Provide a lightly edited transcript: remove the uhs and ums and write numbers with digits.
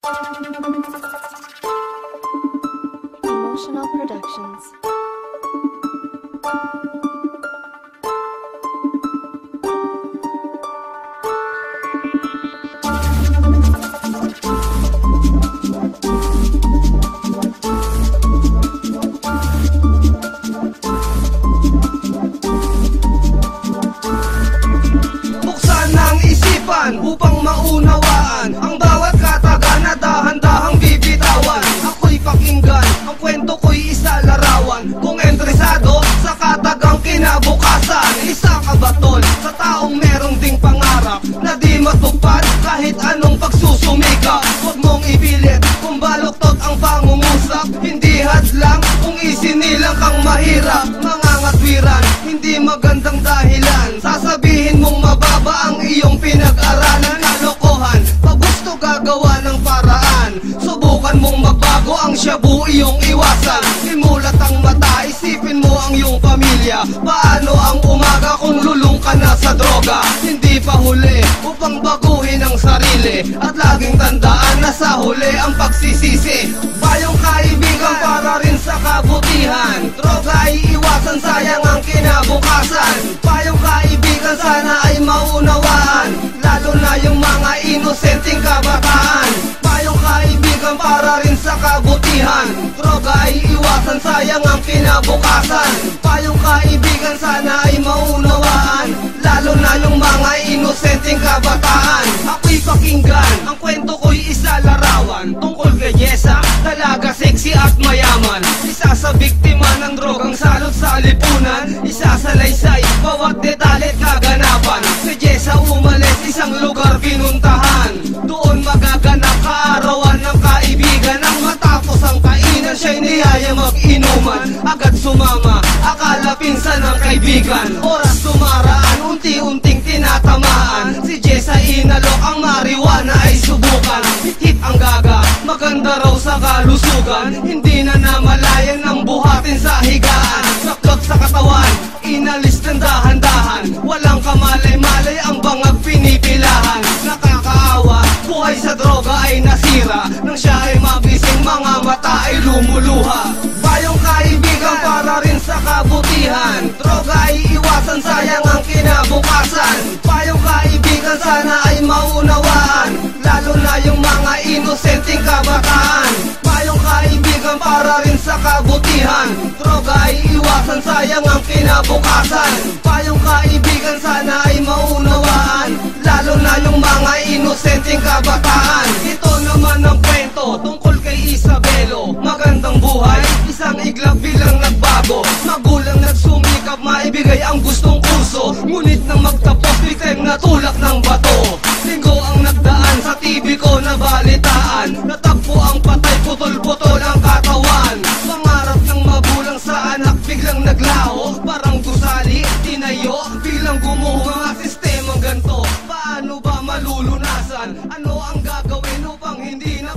Emotional Productions. Upang maunawaan ang bawat kataga na dahan-dahang bibitawan. Ako'y pakinggan, ang kwento ko'y isa larawan. Kung entresado sa katagang kinabukasan, isa ka ba tol sa taong merong ding pangarap na di matupad kahit anong pagsusumika? Huwag mong ipilit kung baluktot ang pangungusap, hindi hadlang kung isinilang kang mahirap. Mga ngatwiran, hindi magandang dahilan, sasabihin mong mababa ang iyong pinag-aralan. Kalokohan, pag gusto gagawa ng paraan, subukan mong magbago ang shabu iyong iwasan. Imulat ang mata, isipin mo ang iyong pamilya. Paano ang umaga kung lulong ka na sa droga? Hindi pa huli upang baguhin ang sarili, at laging tandaan na sa huli ang pagsisisi. Bayong kaibigan para rin sa kabutihan, droga ay iwasan, sayang ang kinabukasan. Bayong kaibigan sana ay maunawaan, lalo na yung mga inosenteng kabataan. Bayong kaibigan para rin sa kabutihan, droga ay iwasan, sayang ang kinabukasan. Bayong kaibigan sana ay maunawaan, lalo na yung mga inosenteng kabataan. Ako'y pakinggan, ang kwento ko'y isa larawan, tungkol kay Jessa, dalaga sexy at mayaman. Isa sa biktima ng drogang salot sa lipunan, isa sa laysay, bawat detalye kaganapan. Si Jessa umalis, isang lugar pinuntahan, doon magaganap kaarawan ng kaibigan. Ang matapos ang kainan, siya'y niyaya mag-inuman, agad sumama, akala pinsan ng kaibigan. Oras tumaraan, unti-unting tinatamaan, si Jessa inalok, ang marijuana ay subukan. Hit ang gaga, maganda raw sa kalusugan, hindi na namalayan ng buhatin sa higaan. Saklap sa katawan, inalis ng dahan-dahan, walang kamalay-malay ang bangag pinipilahan. Nakakaawa, buhay sa droga ay nasira, nang siya ay magising, mga mata ay lumuluha. Bayong kaibigan para rin sa kabutihan, droga ay iwasan, sayang ang kinabukasan. Bayong kaibigan sana ay maunawaan, lalo na yung mga inosenteng kabataan. Bayong kaibigan para rin sa kabutihan, droga ay iwasan, sayang ang kinabukasan. Bayong kaibigan sana ay maunawaan, lalo na yung mga inosenteng kabataan. Ito naman ang kwento tungkol kay Isabelo, magandang buhay, isang iglap bilang nagbago. Magulang nagsumikap maibigay ang gustong kurso, ngunit nang magtapos biglang natulak ng bato. Linggo ang nagdaan, sa TV ko nabalitaan, natagpo ang patay, putol-putol ang katawan. Pangarap ng magulang sa anak biglang naglaho, parang gusali, tinayo, biglang gumuho. Mga sistemang ganto, paano ba malulunasan? Ano ang gagawin upang hindi na